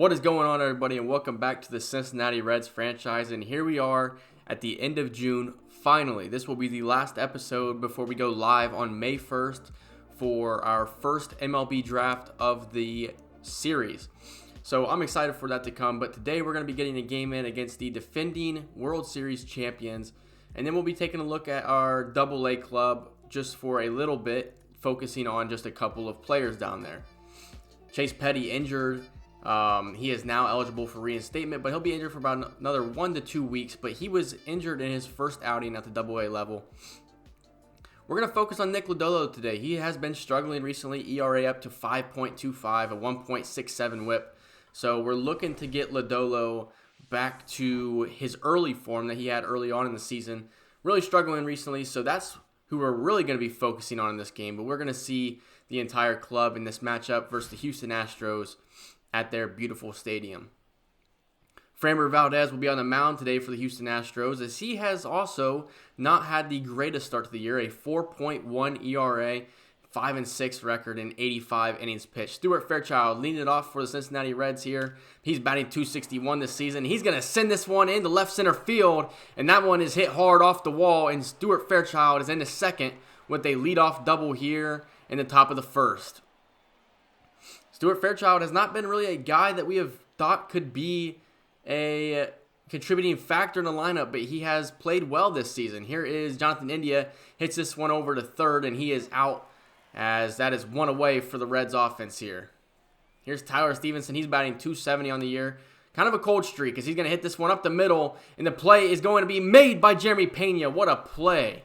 What is going on, everybody, and welcome back to the Cincinnati Reds franchise. And here we are at the end of June. Finally, this will be the last episode before we go live on May 1st for our first MLB draft of the series. So I'm excited for that to come, but today we're going to be getting a game in against the defending World Series champions, and then we'll be taking a look at our AA club just for a little bit, focusing on just a couple of players down there. Chase Petty injured. He is now eligible for reinstatement, but he'll be injured for about another 1 to 2 weeks. But he was injured in his first outing at the AA level. We're going to focus on Nick Lodolo today. He has been struggling recently, ERA up to 5.25, a 1.67 whip. So we're looking to get Lodolo back to his early form that he had early on in the season. Really struggling recently, so that's who we're really going to be focusing on in this game. But we're going to see the entire club in this matchup versus the Houston Astros at their beautiful stadium. Framber Valdez will be on the mound today for the Houston Astros, as he has also not had the greatest start to the year, a 4.1 ERA, 5-6 record in 85 innings pitched. Stuart Fairchild leading it off for the Cincinnati Reds here. He's batting .261 this season. He's going to send this one into left center field, and that one is hit hard off the wall, and Stuart Fairchild is in the second with a leadoff double here in the top of the first. Stuart Fairchild has not been really a guy that we have thought could be a contributing factor in the lineup, but he has played well this season. Here is Jonathan India, hits this one over to third, and he is out, as that is one away for the Reds offense here. Here's Tyler Stevenson. He's batting .270 on the year. Kind of a cold streak, because he's going to hit this one up the middle, and the play is going to be made by Jeremy Pena. What a play.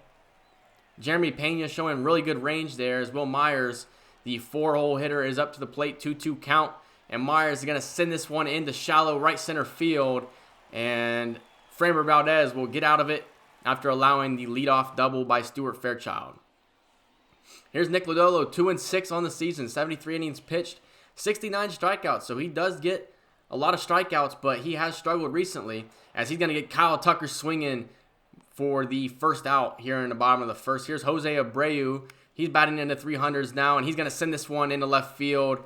Jeremy Pena showing really good range there, as Will Myers, the 4-hole hitter, is up to the plate, 2-2 count, and Myers is going to send this one into shallow right center field, and Framber Valdez will get out of it after allowing the leadoff double by Stuart Fairchild. Here's Nick Lodolo, 2-6 on the season, 73 innings pitched, 69 strikeouts, so he does get a lot of strikeouts, but he has struggled recently, as he's going to get Kyle Tucker swinging for the first out here in the bottom of the first. Here's Jose Abreu. He's batting in the 300s now, and he's going to send this one into left field.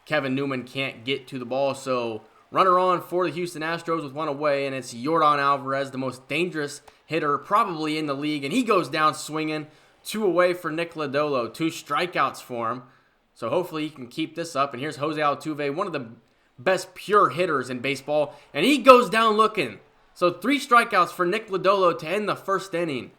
Kevin Newman can't get to the ball, so runner on for the Houston Astros with one away, and it's Yordan Alvarez, the most dangerous hitter probably in the league, and he goes down swinging. 2 away for Nick Lodolo, 2 strikeouts for him, so hopefully he can keep this up. And here's Jose Altuve, one of the best pure hitters in baseball, and he goes down looking. So 3 strikeouts for Nick Lodolo to end the first inning.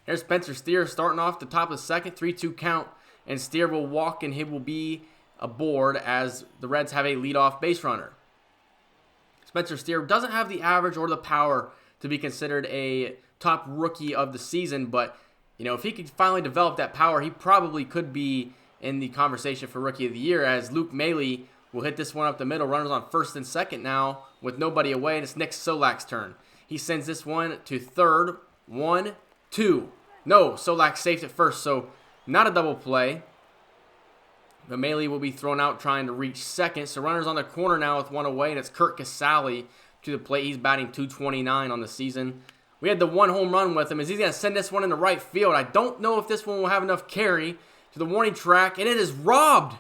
Here's Spencer Steer starting off the top of the second, 3-2 count, and Steer will walk and he will be aboard as the Reds have a leadoff base runner. Spencer Steer doesn't have the average or the power to be considered a top rookie of the season, but if he could finally develop that power, he probably could be in the conversation for Rookie of the Year, as Luke Maile will hit this one up the middle. Runners on first and second now with nobody away, and it's Nick Solak's turn. He sends this one to third, 1-2. No, Solak safe at first, so not a double play. But Maile will be thrown out trying to reach second. So runners on the corner now with one away, and it's Kurt Casale to the plate. He's batting .229 on the season. We had the 1 home run with him, as he's going to send this one into right field. I don't know if this one will have enough carry to the warning track, and it is robbed.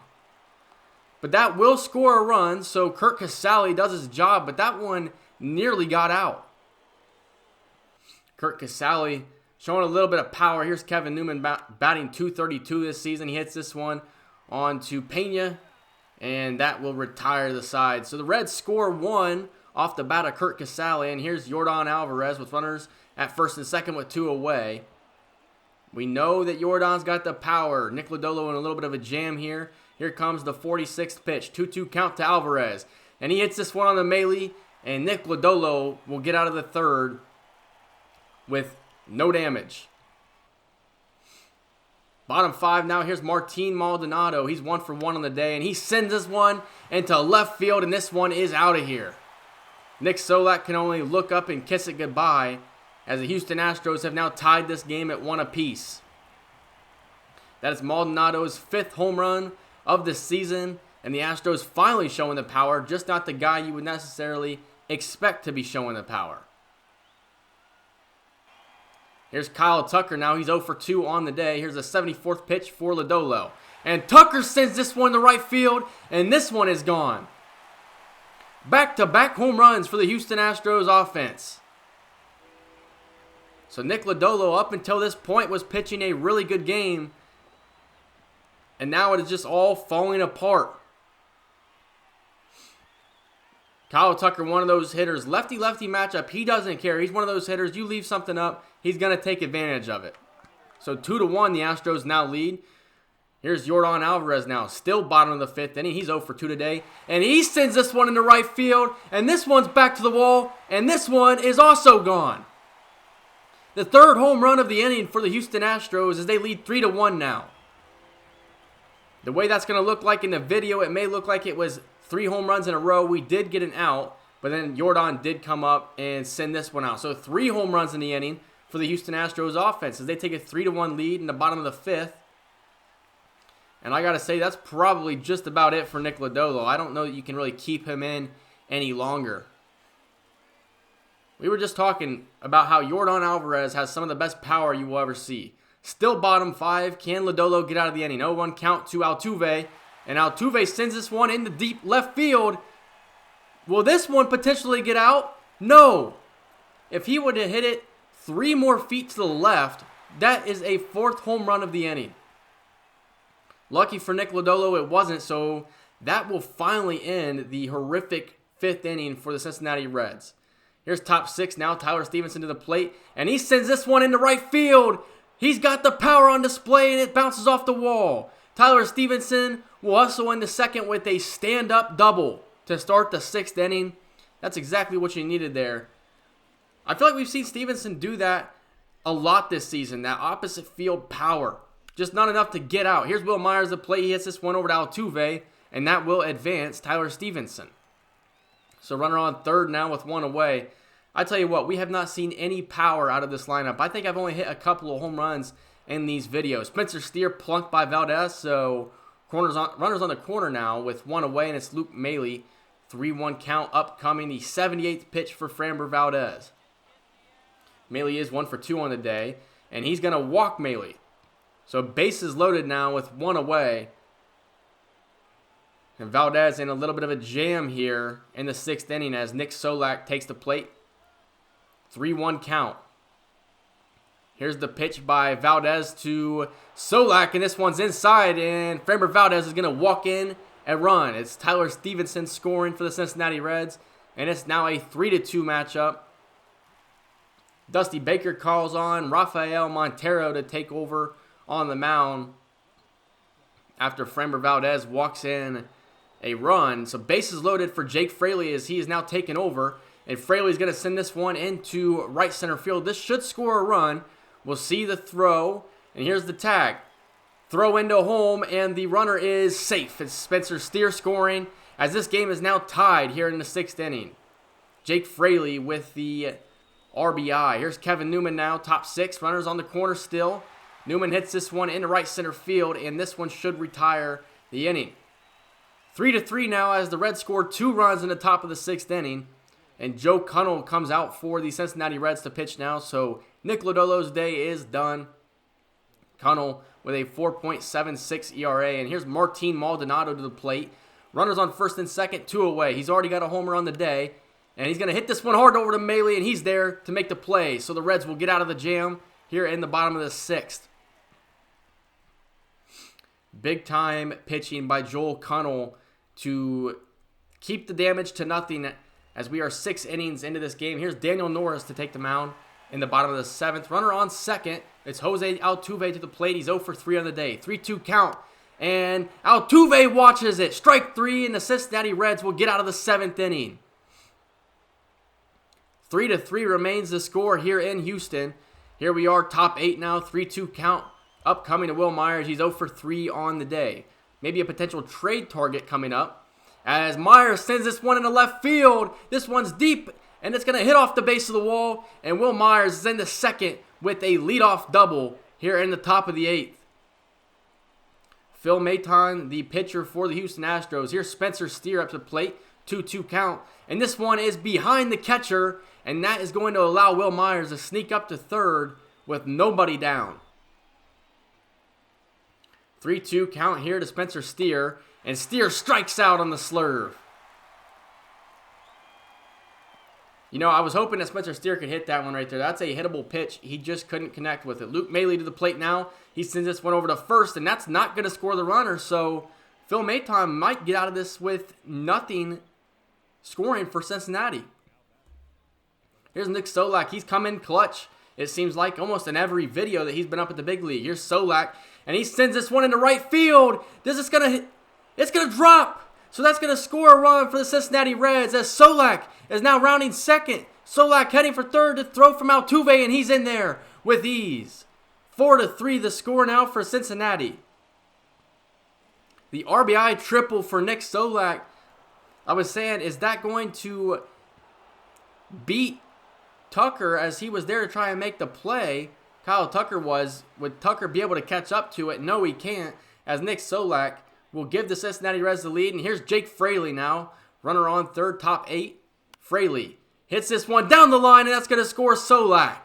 But that will score a run, so Kurt Casale does his job, but that one nearly got out. Kurt Casale showing a little bit of power. Here's Kevin Newman batting .232 this season. He hits this one on to Pena, and that will retire the side. So the Reds score 1 off the bat of Kurt Casale, and here's Yordan Alvarez with runners at first and second with 2 away. We know that Yordan's got the power. Nick Lodolo in a little bit of a jam here. Here comes the 46th pitch, 2-2 count to Alvarez, and he hits this one on the Maile, and Nick Lodolo will get out of the third with no damage. Bottom 5 now, here's Martin Maldonado. He's 1 for 1 on the day, and he sends this one into left field, and this one is out of here. Nick Solak can only look up and kiss it goodbye, as the Houston Astros have now tied this game at 1 apiece. That is Maldonado's 5th home run of the season, and the Astros finally showing the power, just not the guy you would necessarily expect to be showing the power. Here's Kyle Tucker now. He's 0 for 2 on the day. Here's a 74th pitch for Lodolo. And Tucker sends this one to right field, and this one is gone. Back-to-back home runs for the Houston Astros offense. So Nick Lodolo, up until this point, was pitching a really good game. And now it is just all falling apart. Kyle Tucker, one of those hitters. Lefty-lefty matchup, he doesn't care. He's one of those hitters, you leave something up, he's going to take advantage of it. So 2-1, the Astros now lead. Here's Yordan Alvarez now, still bottom of the fifth inning. He's 0 for 2 today. And he sends this one into right field. And this one's back to the wall. And this one is also gone. The third home run of the inning for the Houston Astros as they lead 3-1 now. The way that's going to look like in the video, it may look like it was 3 home runs in a row. We did get an out, but then Yordan did come up and send this one out. So 3 home runs in the inning for the Houston Astros offense as they take a 3-1 lead in the bottom of the fifth. And I got to say, that's probably just about it for Nick Lodolo. I don't know that you can really keep him in any longer. We were just talking about how Yordan Alvarez has some of the best power you will ever see. Still bottom 5. Can Lodolo get out of the inning? 0-1 count to Altuve. And Altuve sends this one into deep left field. Will this one potentially get out? No. If he would have hit it 3 more feet to the left, that is a 4th home run of the inning. Lucky for Nick Lodolo, it wasn't, so that will finally end the horrific 5th inning for the Cincinnati Reds. Here's top 6 now, Tyler Stevenson to the plate, and he sends this one into right field. He's got the power on display, and it bounces off the wall. Tyler Stevenson will hustle into second with a stand-up double to start the 6th inning. That's exactly what you needed there. I feel like we've seen Stevenson do that a lot this season, that opposite field power. Just not enough to get out. Here's Will Myers to play. He hits this one over to Altuve, and that will advance Tyler Stevenson. So runner on third now with 1 away. I tell you what, we have not seen any power out of this lineup. I think I've only hit a couple of home runs in these videos. Spencer Steer plunked by Valdez, so runners on the corner now with 1 away, and it's Luke Maile. 3-1 count upcoming, the 78th pitch for Framber Valdez. Maile is 1 for 2 on the day, and he's going to walk Maile. So bases loaded now with 1 away. And Valdez in a little bit of a jam here in the 6th inning as Nick Solak takes the plate. 3-1 count. Here's the pitch by Valdez to Solak, and this one's inside, and Framber Valdez is going to walk in and run. It's Tyler Stevenson scoring for the Cincinnati Reds, and it's now a 3-2 matchup. Dusty Baker calls on Rafael Montero to take over on the mound after Framber Valdez walks in a run. So bases loaded for Jake Fraley as he is now taken over. And Fraley's going to send this one into right center field. This should score a run. We'll see the throw. And here's the tag. Throw into home, and the runner is safe. It's Spencer Steer scoring as this game is now tied here in the 6th inning. Jake Fraley with the RBI. Here's Kevin Newman now, top 6. Runners on the corner still. Newman hits this one into right center field, and this one should retire the inning. 3-3 now as the Reds scored 2 runs in the top of the 6th inning. And Joe Cunnell comes out for the Cincinnati Reds to pitch now. So Nick Lodolo's day is done. Cunnell with a 4.76 ERA. And here's Martin Maldonado to the plate. Runners on first and second, 2 away. He's already got a homer on the day. And he's going to hit this one hard over to Maile, and he's there to make the play. So the Reds will get out of the jam here in the bottom of the 6th. Big time pitching by Joel Cunnell to keep the damage to nothing as we are 6 innings into this game. Here's Daniel Norris to take the mound in the bottom of the 7th. Runner on second. It's Jose Altuve to the plate. He's 0 for 3 on the day. 3-2 count. And Altuve watches it. Strike 3, and the Cincinnati Reds will get out of the 7th inning. 3-3 remains the score here in Houston. Here we are, top 8 now. 3-2 count upcoming to Will Myers. He's 0 for 3 on the day. Maybe a potential trade target coming up as Myers sends this one into left field. This one's deep, and it's going to hit off the base of the wall. And Will Myers is into second with a leadoff double here in the top of the 8th. Phil Maton, the pitcher for the Houston Astros. Here's Spencer Steer up to the plate. 2-2 count. And this one is behind the catcher, and that is going to allow Will Myers to sneak up to third with nobody down. 3-2 count here to Spencer Steer, and Steer strikes out on the slurve. You know, I was hoping that Spencer Steer could hit that one right there. That's a hittable pitch. He just couldn't connect with it. Luke Maile to the plate now. He sends this one over to first, and that's not going to score the runner, so Phil Maton might get out of this with nothing scoring for Cincinnati. Here's Nick Solak. He's come in clutch, it seems like, almost in every video that he's been up at the big league. Here's Solak, and he sends this one into right field. It's going to drop. So that's going to score a run for the Cincinnati Reds as Solak is now rounding second. Solak heading for third to throw from Altuve, and he's in there with ease. 4-3 the score now for Cincinnati. The RBI triple for Nick Solak. I was saying, is that going to beat Tucker as he was there to try and make the play? Kyle Tucker was. Would Tucker be able to catch up to it? No, he can't, as Nick Solak will give the Cincinnati Reds the lead. And here's Jake Fraley now. Runner on third, top 8. Fraley hits this one down the line, and that's going to score Solak.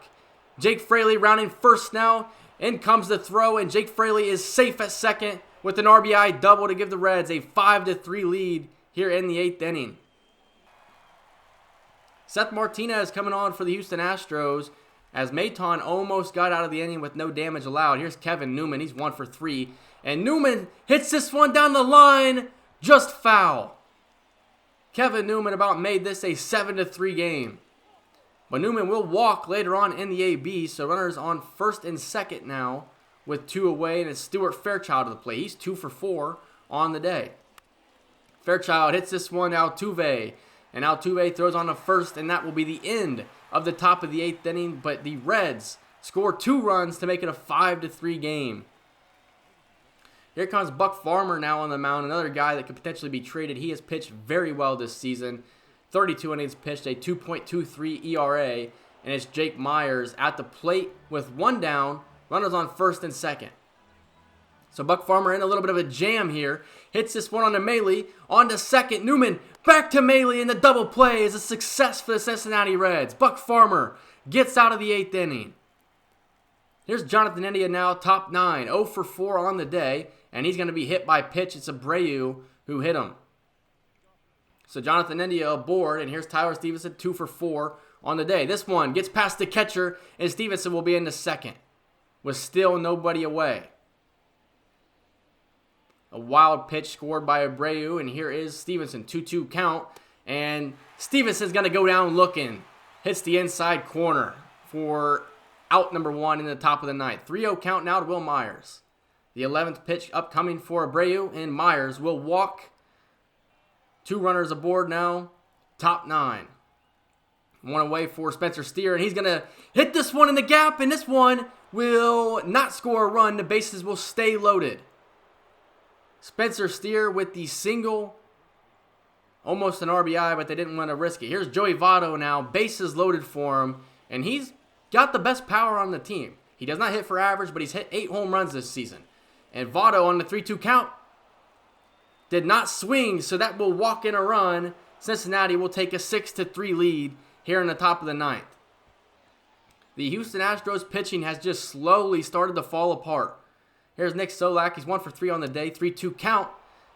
Jake Fraley rounding first now. In comes the throw, and Jake Fraley is safe at second with an RBI double to give the Reds a 5-3 lead here in the 8th inning. Seth Martinez coming on for the Houston Astros as Maton almost got out of the inning with no damage allowed. Here's Kevin Newman. He's 1 for 3. And Newman hits this one down the line, just foul. Kevin Newman about made this a 7-3 game. But Newman will walk later on in the AB, so runners on first and second now with 2 away, and it's Stuart Fairchild to the plate. He's 2 for 4 on the day. Fairchild hits this one to Altuve, and Altuve throws on the first, and that will be the end of the top of the 8th inning, but the Reds score 2 runs to make it a 5-3 game. Here comes Buck Farmer now on the mound, another guy that could potentially be traded. He has pitched very well this season. 32 innings pitched, a 2.23 ERA, and it's Jake Myers at the plate with 1 down, runners on first and second. So Buck Farmer in a little bit of a jam here. Hits this one on to Maile, on to second. Newman back to Maile, and the double play is a success for the Cincinnati Reds. Buck Farmer gets out of the 8th inning. Here's Jonathan India now, top 9, 0 for 4 on the day, and he's going to be hit by pitch. It's Abreu who hit him. So Jonathan India aboard, and here's Tyler Stevenson, 2 for 4 on the day. This one gets past the catcher, and Stevenson will be in the second with still nobody away. A wild pitch scored by Abreu, and here is Stevenson, 2-2 count, and Stevenson's going to go down looking. Hits the inside corner for out number 1 in the top of the 9th. 3-0 count now to Will Myers. The 11th pitch upcoming for Abreu, and Myers will walk. 2 runners aboard now, top 9. 1 away for Spencer Steer, and he's going to hit this one in the gap, and this one will not score a run. The bases will stay loaded. Spencer Steer with the single, almost an RBI, but they didn't want to risk it. Here's Joey Votto now, bases loaded for him, and he's got the best power on the team. He does not hit for average, but he's hit 8 home runs this season. And Votto on the 3-2 count did not swing, so that will walk in a run. Cincinnati will take a 6-3 lead here in the top of the 9th. The Houston Astros pitching has just slowly started to fall apart. Here's Nick Solak. He's 1 for 3 on the day, 3-2 count,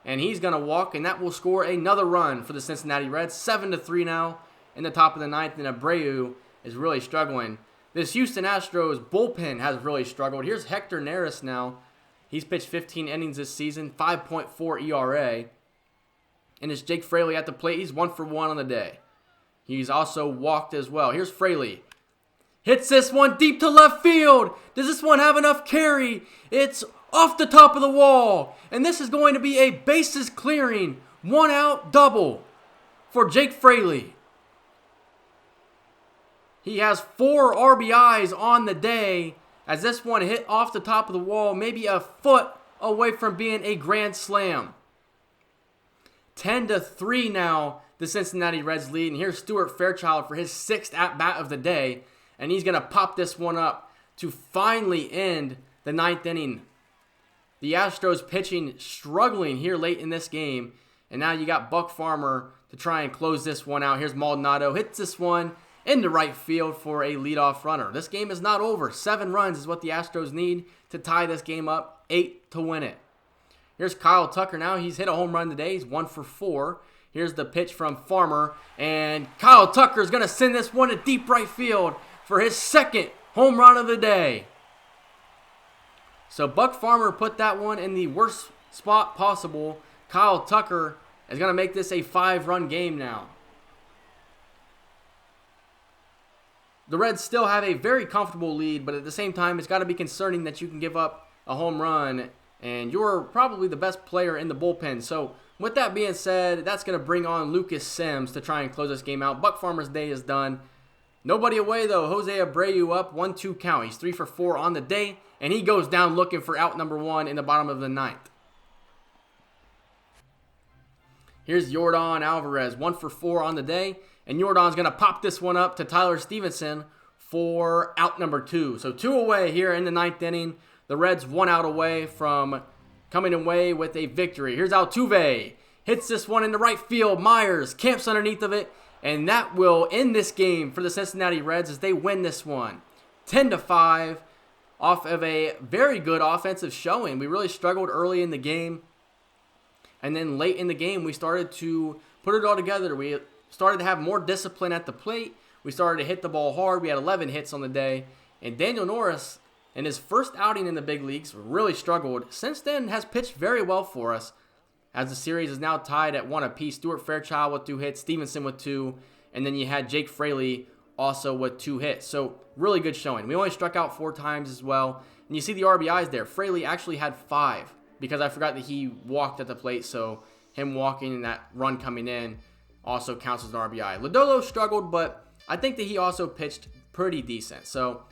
and he's going to walk, and that will score another run for the Cincinnati Reds. 7-3 now in the top of the 9th, and Abreu is really struggling. This Houston Astros bullpen has really struggled. Here's Hector Neris now. He's pitched 15 innings this season, 5.4 ERA. And it's Jake Fraley at the plate. He's 1 for 1 on the day. He's also walked as well. Here's Fraley. Hits this one deep to left field. Does this one have enough carry? It's off the top of the wall. And this is going to be a bases clearing, 1-out double for Jake Fraley. He has 4 RBIs on the day as this one hit off the top of the wall, maybe a foot away from being a grand slam. 10-3 now, the Cincinnati Reds lead. And here's Stuart Fairchild for his 6th at-bat of the day. And he's going to pop this one up to finally end the 9th inning. The Astros pitching struggling here late in this game. And now you got Buck Farmer to try and close this one out. Here's Maldonado. Hits this one into right field for a leadoff runner. This game is not over. 7 runs is what the Astros need to tie this game up, 8 to win it. Here's Kyle Tucker now. He's hit a home run today. He's 1 for 4. Here's the pitch from Farmer. And Kyle Tucker is going to send this one to deep right field for his second home run of the day. So Buck Farmer put that one in the worst spot possible. Kyle Tucker is going to make this a 5-run game now. The Reds still have a very comfortable lead, but at the same time, it's got to be concerning that you can give up a home run, and you're probably the best player in the bullpen. So with that being said, that's going to bring on Lucas Sims to try and close this game out. Buck Farmer's day is done. Nobody away, though. Jose Abreu up, 1-2 count. He's 3 for 4 on the day, and he goes down looking for out number 1 in the bottom of the 9th. Here's Yordan Alvarez, 1 for 4 on the day. And Yordan's going to pop this one up to Tyler Stevenson for out number 2. So 2 away here in the 9th inning. The Reds 1 out away from coming away with a victory. Here's Altuve. Hits this one in the right field. Myers camps underneath of it. And that will end this game for the Cincinnati Reds as they win this one. 10-5 off of a very good offensive showing. We really struggled early in the game. And then late in the game, we started to put it all together. We started to have more discipline at the plate. We started to hit the ball hard. We had 11 hits on the day. And Daniel Norris, in his first outing in the big leagues, really struggled. Since then, has pitched very well for us, as the series is now tied at 1 apiece. Stuart Fairchild with 2 hits, Stevenson with 2, and then you had Jake Fraley also with 2 hits. So really good showing. We only struck out 4 times as well. And you see the RBIs there. Fraley actually had 5 because I forgot that he walked at the plate. So him walking and that run coming in also counts as an RBI. Lodolo struggled, but I think that he also pitched pretty decent. So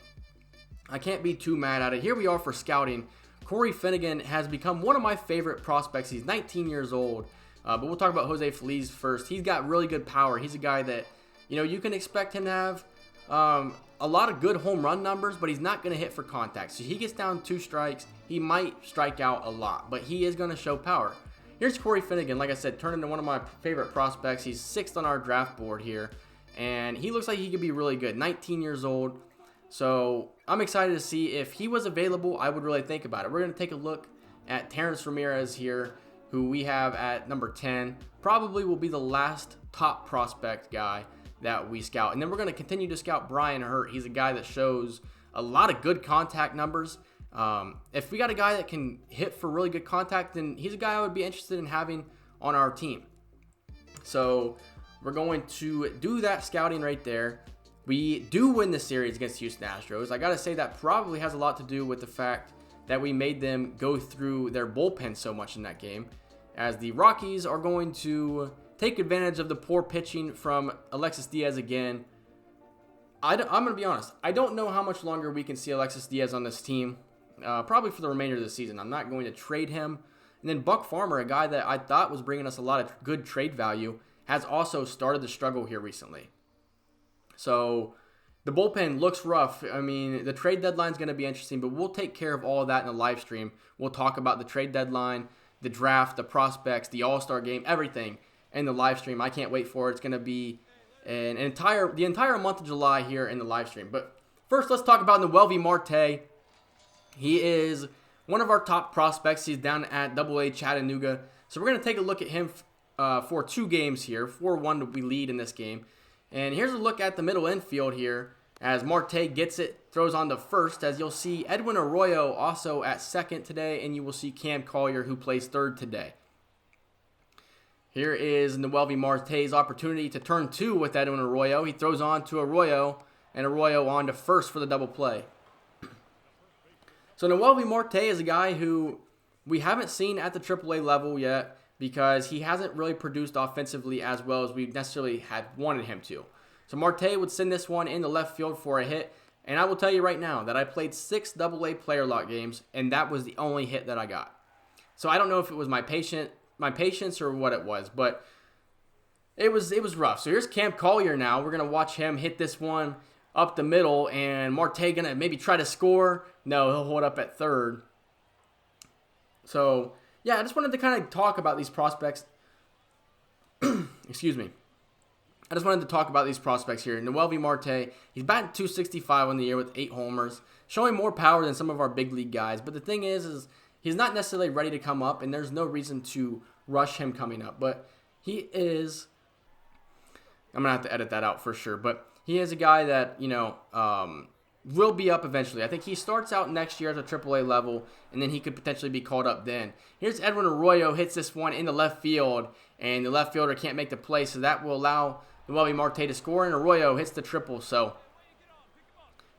I can't be too mad at it. Here we are for scouting. Corey Finnegan has become one of my favorite prospects. He's 19 years old. But we'll talk about Jose Feliz first. He's got really good power. He's a guy that, you can expect him to have a lot of good home run numbers, but he's not going to hit for contact. So he gets down 2 strikes. He might strike out a lot, but he is going to show power. Here's Corey Finnegan, like I said, turned into one of my favorite prospects. He's 6th on our draft board here, and he looks like he could be really good. 19 years old, so I'm excited to see if he was available. I would really think about it. We're going to take a look at Terrence Ramirez here, who we have at number 10. Probably will be the last top prospect guy that we scout. And then we're going to continue to scout Brian Hurt. He's a guy that shows a lot of good contact numbers. If we got a guy that can hit for really good contact, then he's a guy I would be interested in having on our team. So we're going to do that scouting right there. We do win the series against Houston Astros. I got to say that probably has a lot to do with the fact that we made them go through their bullpen so much in that game, as the Rockies are going to take advantage of the poor pitching from Alexis Diaz again. I'm going to be honest. I don't know how much longer we can see Alexis Diaz on this team. Probably for the remainder of the season. I'm not going to trade him. And then Buck Farmer, a guy that I thought was bringing us a lot of good trade value, has also started to struggle here recently. So the bullpen looks rough. I mean, the trade deadline is going to be interesting, but we'll take care of all of that in the live stream. We'll talk about the trade deadline, the draft, the prospects, the All-Star game, everything in the live stream. I can't wait for it. It's going to be the entire month of July here in the live stream. But first, let's talk about Noelvi Marte. He is one of our top prospects. He's down at AA Chattanooga. So we're going to take a look at him for 2 games here. 4-1 we lead in this game. And here's a look at the middle infield here as Marte gets it, throws on to first, as you'll see Edwin Arroyo also at second today, and you will see Cam Collier, who plays third today. Here is Noelvi Marte's opportunity to turn 2 with Edwin Arroyo. He throws on to Arroyo, and Arroyo on to first for the double play. So Noelvi Marte is a guy who we haven't seen at the AAA level yet because he hasn't really produced offensively as well as we necessarily had wanted him to. So Marte would send this one in the left field for a hit, and I will tell you right now that I played 6 AA player lock games, and that was the only hit that I got. So I don't know if it was my patience or what it was, but it was rough. So here's Cam Collier now. We're going to watch him hit this one up the middle, and Marte going to maybe try to score. No, he'll hold up at third. So, yeah, I just wanted to kind of talk about these prospects. Excuse me. I just wanted to talk about these prospects here. Noelvi Marte, he's batting .265 on the year with 8 homers, showing more power than some of our big league guys. But the thing is he's not necessarily ready to come up, and there's no reason to rush him coming up. But he is, I'm going to have to edit that out for sure, but he is a guy that, will be up eventually. I think he starts out next year at the AAA level, and then he could potentially be called up then. Here's Edwin Arroyo, hits this one in the left field, and the left fielder can't make the play, so that will allow Noelvi Marte to score, and Arroyo hits the triple. So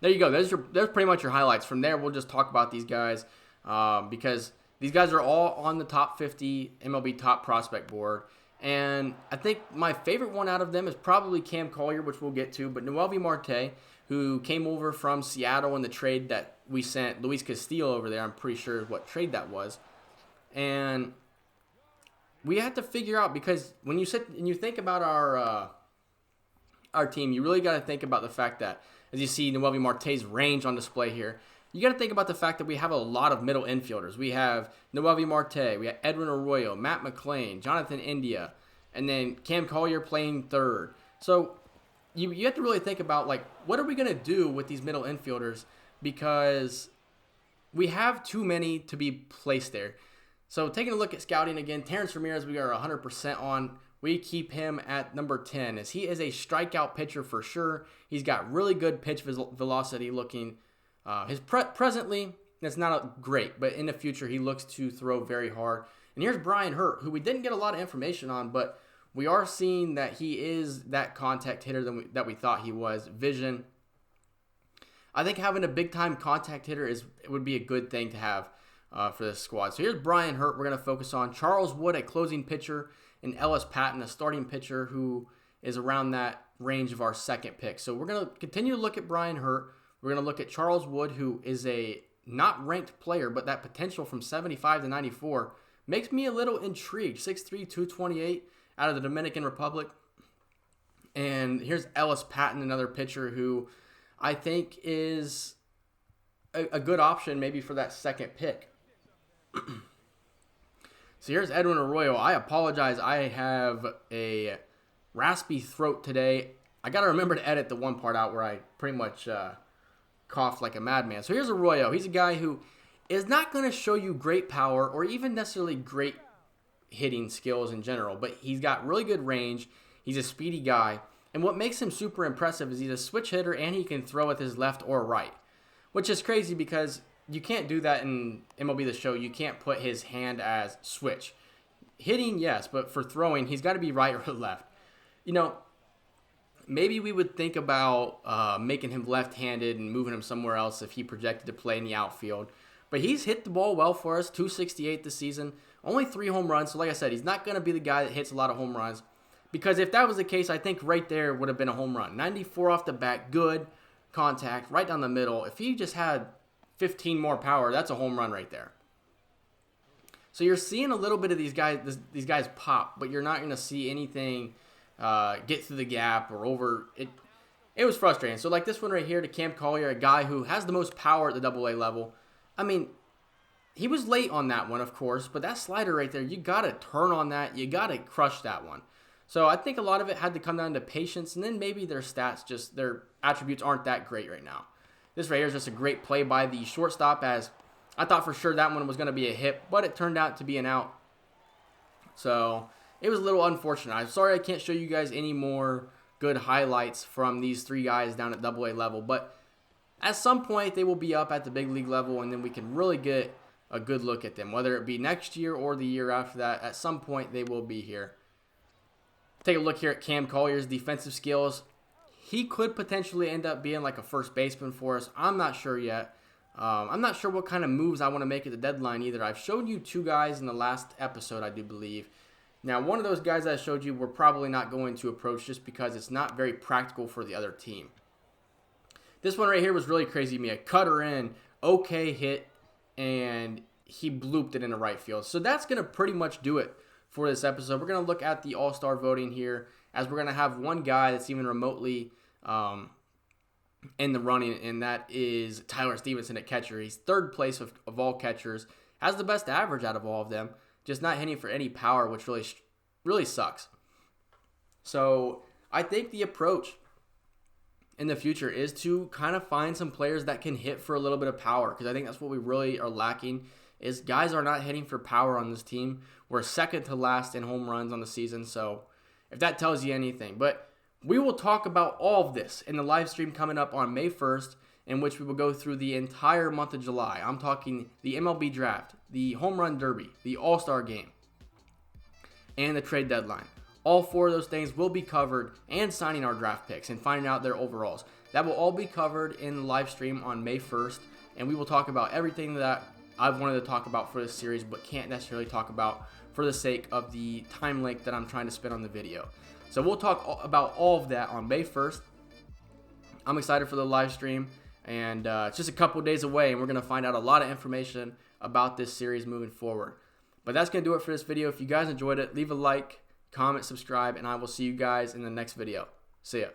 there you go. There's pretty much your highlights. From there, we'll just talk about these guys because these guys are all on the top 50 MLB top prospect board. And I think my favorite one out of them is probably Cam Collier, which we'll get to, but Noelvi Marte, who came over from Seattle in the trade that we sent Luis Castillo over there. I'm pretty sure what trade that was. And we had to figure out, because when you sit and you think about our team, you really got to think about the fact that, as you see Noelvi Marte's range on display here, you got to think about the fact that we have a lot of middle infielders. We have Noelvi Marte, we have Edwin Arroyo, Matt McClain, Jonathan India, and then Cam Collier playing third. So you have to really think about, like, what are we going to do with these middle infielders, because we have too many to be placed there. So taking a look at scouting again, Terrence Ramirez we are 100% on. We keep him at number 10, as he is a strikeout pitcher for sure. He's got really good pitch velocity looking. Presently, that's not great, but in the future, he looks to throw very hard. And here's Brian Hurt, who we didn't get a lot of information on, but we are seeing that he is that contact hitter that we thought he was. Vision. I think having a big-time contact hitter would be a good thing to have for this squad. So here's Brian Hurt. We're going to focus on Charles Wood, a closing pitcher, and Ellis Patton, a starting pitcher who is around that range of our second pick. So we're going to continue to look at Brian Hurt. We're going to look at Charles Wood, who is a not ranked player, but that potential from 75 to 94 makes me a little intrigued. 6'3", 228 out of the Dominican Republic. And here's Ellis Patton, another pitcher who I think is a good option maybe for that second pick. So here's Edwin Arroyo. I apologize. I have a raspy throat today. I got to remember to edit the one part out where I pretty much coughed like a madman. So here's Arroyo. He's a guy who is not going to show you great power or even necessarily great hitting skills in general, but he's got really good range. He's a speedy guy. And what makes him super impressive is he's a switch hitter and he can throw with his left or right, which is crazy because you can't do that in MLB The Show. You can't put his hand as switch. Hitting, yes, but for throwing, he's got to be right or left. Maybe we would think about making him left-handed and moving him somewhere else if he projected to play in the outfield. But he's hit the ball well for us, 268 this season, only 3 home runs. So like I said, he's not going to be the guy that hits a lot of home runs, because if that was the case, I think right there would have been a home run. 94 off the bat, good contact, right down the middle. If he just had 15 more power, that's a home run right there. So you're seeing a little bit of these guys pop, but you're not going to see anything get through the gap or over it. It was frustrating. So like this one right here to Cam Collier, a guy who has the most power at the AA level. I mean, he was late on that one, of course, but that slider right there, you got to turn on that. You got to crush that one. So I think a lot of it had to come down to patience, and then maybe their stats, their attributes aren't that great right now. This right here is just a great play by the shortstop, as I thought for sure that one was going to be a hit, but it turned out to be an out. So it was a little unfortunate. I'm sorry I can't show you guys any more good highlights from these 3 guys down at AA level, but at some point they will be up at the big league level, and then we can really get a good look at them, whether it be next year or the year after that. At some point they will be here. Take a look here at Cam Collier's defensive skills. He could potentially end up being like a first baseman for us. I'm not sure yet. I'm not sure what kind of moves I want to make at the deadline either. I've showed you 2 guys in the last episode, I do believe. Now, one of those guys I showed you we're probably not going to approach just because it's not very practical for the other team. This one right here was really crazy to me. A cutter in, okay hit, and he blooped it into right field. So that's going to pretty much do it for this episode. We're going to look at the All-Star voting here, as we're going to have one guy that's even remotely in the running, and that is Tyler Stevenson at catcher. He's 3rd place of all catchers, has the best average out of all of them, just not hitting for any power, which really sucks. So I think the approach in the future is to kind of find some players that can hit for a little bit of power, because I think that's what we really are lacking is guys are not hitting for power on this team. We're second to last in home runs on the season, so if that tells you anything. But we will talk about all of this in the live stream coming up on May 1st, in which we will go through the entire month of July. I'm talking the MLB draft, the home run derby, the All-Star game, and the trade deadline. All 4 of those things will be covered, and signing our draft picks and finding out their overalls. That will all be covered in the live stream on May 1st, and we will talk about everything that I've wanted to talk about for this series but can't necessarily talk about for the sake of the time length that I'm trying to spend on the video. So we'll talk about all of that on May 1st. I'm excited for the live stream, and it's just a couple days away, and we're going to find out a lot of information about this series moving forward. But that's going to do it for this video. If you guys enjoyed it, leave a like, comment, subscribe, and I will see you guys in the next video. See ya.